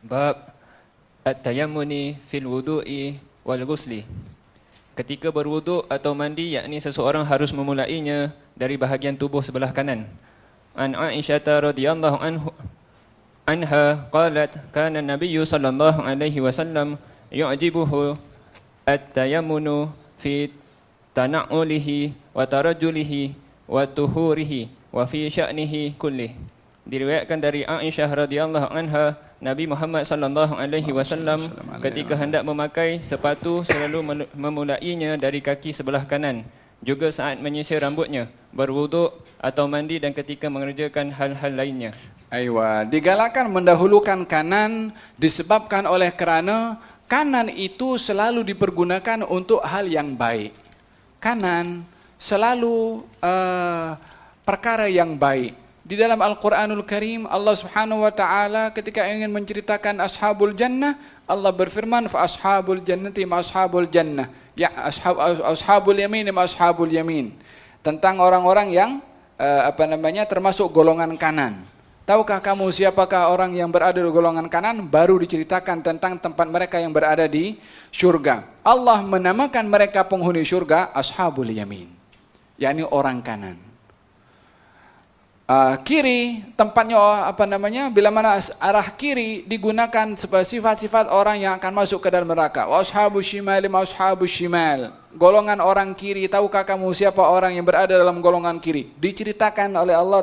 Bab at-tayammuni fil wudu'i wal ghusli. Ketika berwuduk atau mandi, yakni seseorang harus memulainya dari bahagian tubuh sebelah kanan. An Aisyah radhiyallahu anha qalat kana an-nabiy sallallahu alaihi wasallam yu'jibuhu at-tayammunu fi tana'ulihi wa tarajjulihi wa tuhurihi wa fi sya'nihi kullih. Diriwayatkan dari Aisyah radhiyallahu anha, Nabi Muhammad sallallahu alaihi wasallam ketika hendak memakai sepatu selalu memulainya dari kaki sebelah kanan, juga saat menyisir rambutnya, berwuduk atau mandi dan ketika mengerjakan hal-hal lainnya. Aywa, digalakkan mendahulukan kanan disebabkan oleh kerana kanan itu selalu dipergunakan untuk hal yang baik. Kanan selalu perkara yang baik. Di dalam Al-Quranul Karim, Allah Subhanahu wa Ta'ala ketika ingin menceritakan ashabul jannah, Allah berfirman, fa ashabul jannati ma ashabul jannah, ya ashabul yamin ma ashabul yamin, tentang orang-orang yang termasuk golongan kanan. Tahukah kamu siapakah orang yang berada di golongan kanan? Baru diceritakan tentang tempat mereka yang berada di syurga. Allah menamakan mereka penghuni syurga ashabul yamin, yakni orang kanan. Kiri tempatnya bila mana arah kiri digunakan sebagai sifat-sifat orang yang akan masuk ke dalam neraka. Wa ashabus shimal ma ashabus shimal, golongan orang kiri. Tahukah kamu siapa orang yang berada dalam golongan kiri? Diceritakan oleh Allah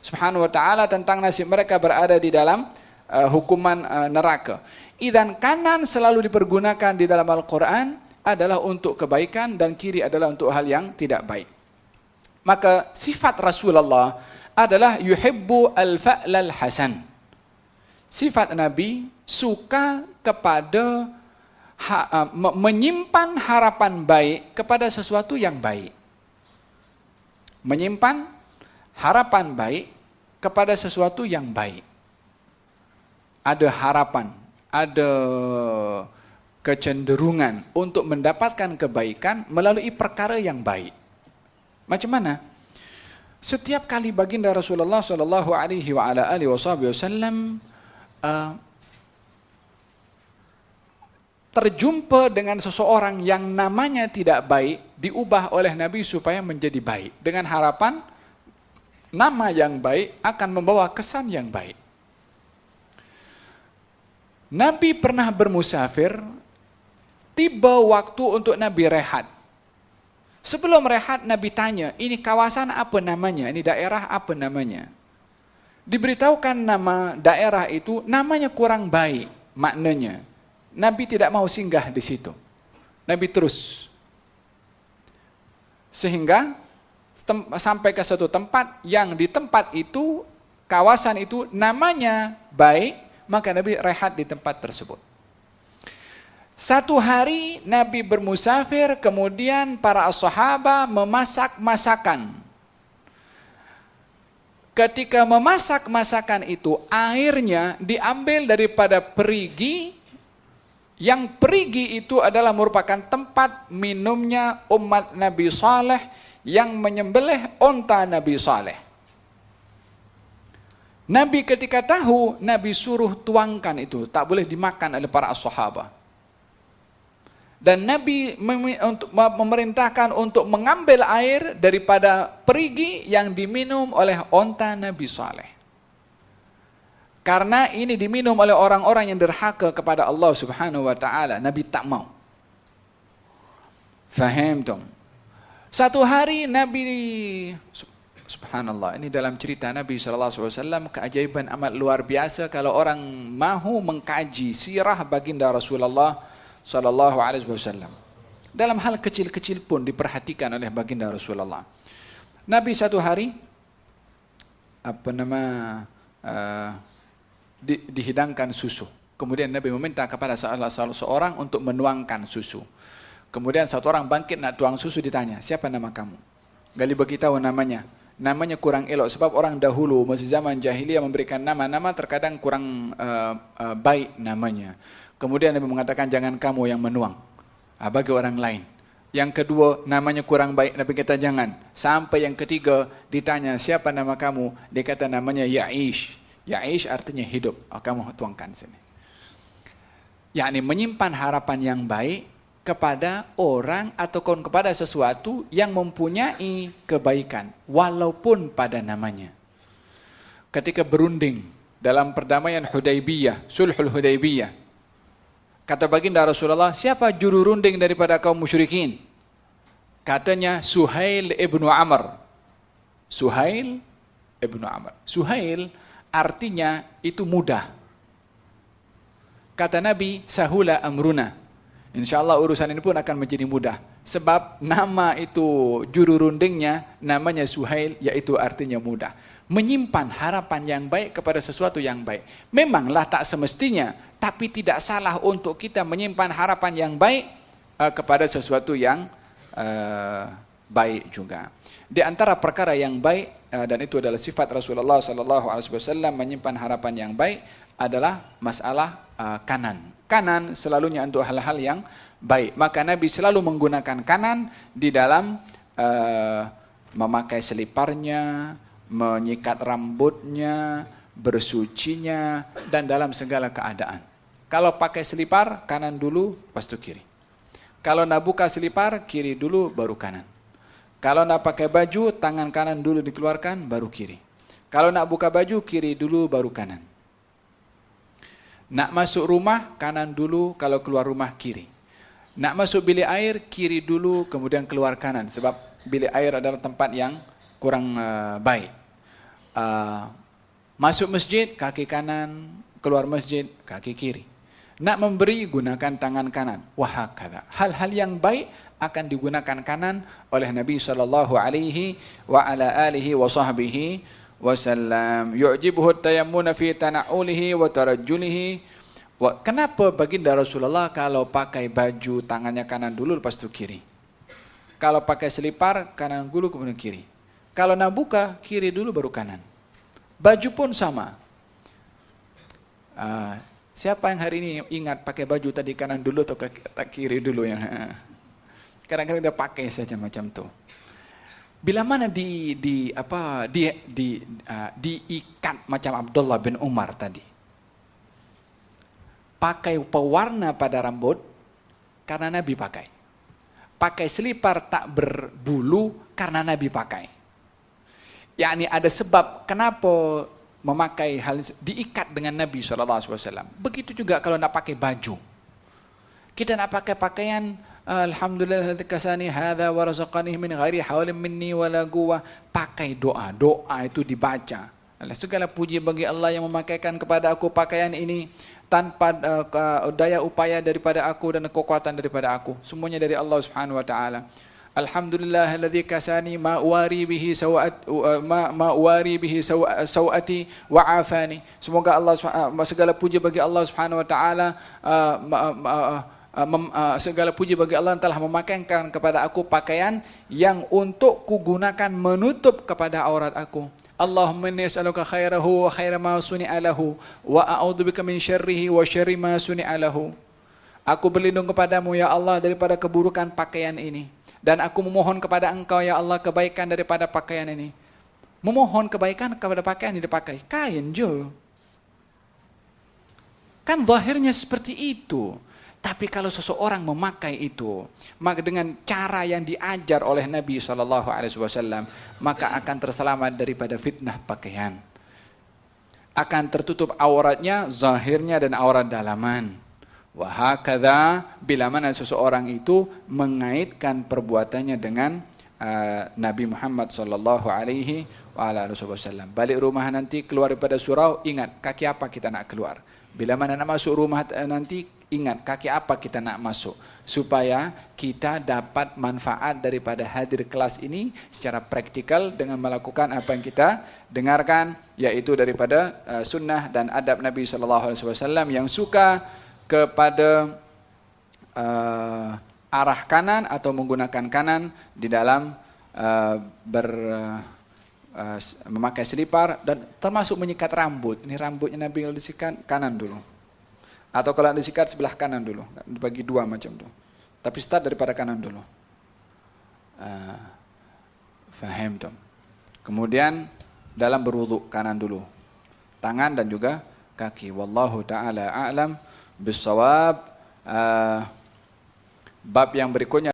Subhanahu wa Ta'ala tentang nasib mereka berada di dalam hukuman neraka. Idzan kanan selalu dipergunakan di dalam Al-Quran adalah untuk kebaikan dan kiri adalah untuk hal yang tidak baik. Maka sifat Rasulullah adalah yuhibbu al-fa'lal hasan. Sifat Nabi suka kepada menyimpan harapan baik kepada sesuatu yang baik. Menyimpan harapan baik kepada sesuatu yang baik. Ada harapan, ada kecenderungan untuk mendapatkan kebaikan melalui perkara yang baik. Macam mana? Setiap kali baginda Rasulullah sallallahu alaihi wa ala alihi wasallam terjumpa dengan seseorang yang namanya tidak baik, diubah oleh Nabi supaya menjadi baik, dengan harapan nama yang baik akan membawa kesan yang baik. Nabi pernah bermusafir, tiba waktu untuk Nabi rehat. Sebelum rehat, Nabi tanya, ini kawasan apa namanya? Ini daerah apa namanya? Diberitahukan nama daerah itu, namanya kurang baik maknanya. Nabi tidak mau singgah di situ. Nabi terus. Sehingga sampai ke satu tempat, yang di tempat itu, kawasan itu namanya baik, maka Nabi rehat di tempat tersebut. Satu hari Nabi bermusafir, kemudian para sahabat memasak masakan. Ketika memasak masakan itu, airnya diambil daripada perigi, yang perigi itu adalah merupakan tempat minumnya umat Nabi Saleh yang menyembelih onta Nabi Saleh. Nabi ketika tahu, Nabi suruh tuangkan itu, tak boleh dimakan oleh para sahabat. Dan Nabi memerintahkan untuk mengambil air daripada perigi yang diminum oleh onta Nabi Saleh. Karena ini diminum oleh orang-orang yang derhaka kepada Allah Subhanahu wa Ta'ala. Nabi tak mau. Faham? Satu hari Nabi, subhanallah, ini dalam cerita Nabi SAW, keajaiban amat luar biasa kalau orang mahu mengkaji sirah baginda Rasulullah sallallahu alaihi wasallam. Dalam hal kecil-kecil pun diperhatikan oleh baginda Rasulullah. Nabi satu hari dihidangkan susu. Kemudian Nabi meminta kepada salah seorang untuk menuangkan susu. Kemudian satu orang bangkit nak tuang susu, ditanya, siapa nama kamu? Gali beritahu namanya. Namanya kurang elok sebab orang dahulu masih zaman jahiliyah memberikan nama-nama terkadang kurang baik namanya. Kemudian Nabi mengatakan jangan kamu yang menuang, bagi orang lain. Yang kedua namanya kurang baik, Nabi kata jangan. Sampai yang ketiga ditanya siapa nama kamu, dia kata namanya Ya'ish. Ya'ish artinya hidup. Kamu tuangkan sini. yakni menyimpan harapan yang baik kepada orang atau kepada sesuatu yang mempunyai kebaikan walaupun pada namanya. Ketika berunding dalam perdamaian Hudaybiyah, Sulhul Hudaybiyah, kata baginda Rasulullah, siapa juru runding daripada kaum musyrikin? Katanya Suhail ibnu Amr. Suhail ibnu Amr. Suhail artinya itu mudah. Kata Nabi, sahula amruna. InsyaAllah urusan ini pun akan menjadi mudah. Sebab nama itu juru rundingnya namanya Suhail, yaitu artinya mudah. Menyimpan harapan yang baik kepada sesuatu yang baik. Memanglah tak semestinya, tapi tidak salah untuk kita menyimpan harapan yang baik kepada sesuatu yang baik juga. Di antara perkara yang baik, dan itu adalah sifat Rasulullah SAW, menyimpan harapan yang baik adalah masalah kanan. Kanan selalunya untuk hal-hal yang baik. Maka Nabi selalu menggunakan kanan di dalam memakai seliparnya, menyikat rambutnya, bersucinya, dan dalam segala keadaan. Kalau pakai selipar, kanan dulu, lepas itu kiri. Kalau nak buka selipar, kiri dulu, baru kanan. Kalau nak pakai baju, tangan kanan dulu dikeluarkan, baru kiri. Kalau nak buka baju, kiri dulu, baru kanan. Nak masuk rumah, kanan dulu, kalau keluar rumah, kiri. Nak masuk bilik air, kiri dulu, kemudian keluar kanan. Sebab bilik air adalah tempat yang kurang baik. Masuk masjid, kaki kanan, keluar masjid, kaki kiri. Nak memberi, gunakan tangan kanan. Wahakala. Hal-hal yang baik akan digunakan kanan oleh Nabi sallallahu alaihi wa ala alihi wa sahbihi wasallam. Yu'jibuhu tayammuna fi tana'ulihi wa tarajjulihi. Kenapa baginda Rasulullah kalau pakai baju tangannya kanan dulu lepas itu kiri? Kalau pakai selipar kanan dulu kemudian kiri. Kalau nak buka kiri dulu baru kanan. Baju pun sama. Siapa yang hari ini ingat pakai baju tadi kanan dulu atau kiri dulu yang kadang-kadang kita pakai saja macam tu. Bila mana diikat macam Abdullah bin Umar tadi. Pakai pewarna pada rambut karena Nabi pakai. Pakai selipar tak berbulu karena Nabi pakai. Yakni ada sebab kenapa memakai hal diikat dengan Nabi SAW. Begitu juga kalau nak pakai baju. Kita nak pakai pakaian, alhamdulillah kasani hadza wa razaqani min ghairi haulin minni wala quwwah. Pakai doa. Doa itu dibaca. Segala puji bagi Allah yang memakaikan kepada aku pakaian ini tanpa daya upaya daripada aku dan kekuatan daripada aku. Semuanya dari Allah Subhanahu wa taala. Alhamdulillahilladzi kasani ma wari bihi sawati wa afani. Semoga Allah segala puji bagi Allah Subhanahu wa taala, segala puji bagi Allah yang telah memakaikan kepada aku pakaian yang untuk kugunakan menutup kepada aurat aku. Allahumma inni as'aluka khairahu wa khaira ma suni'a lahu wa a'udzubika min syarrihi wa syarri ma suni'a lahu. Aku berlindung kepadamu ya Allah daripada keburukan pakaian ini. Dan aku memohon kepada engkau ya Allah kebaikan daripada pakaian ini. Memohon kebaikan kepada pakaian yang dipakai. Kain je. Kan zahirnya seperti itu. Tapi kalau seseorang memakai itu, maka dengan cara yang diajar oleh Nabi SAW, maka akan terselamat daripada fitnah pakaian. Akan tertutup auratnya, zahirnya dan aurat dalaman. Wahakadha, bila mana seseorang itu mengaitkan perbuatannya dengan Nabi Muhammad SAW. Balik rumah nanti keluar daripada surau, ingat kaki apa kita nak keluar. Bila mana nak masuk rumah nanti, ingat kaki apa kita nak masuk. Supaya kita dapat manfaat daripada hadir kelas ini secara praktikal dengan melakukan apa yang kita dengarkan, yaitu daripada sunnah dan adab Nabi SAW yang suka kepada arah kanan atau menggunakan kanan di dalam memakai selipar dan termasuk menyikat rambut. Ini rambutnya Nabi kalau disikat kanan dulu. Atau kalau disikat sebelah kanan dulu. Dibagi dua macam tu. Tapi start daripada kanan dulu. Faham tu. Kemudian dalam berwuduk kanan dulu. Tangan dan juga kaki. Wallahu ta'ala a'lam. bisawab. Bab yang berikutnya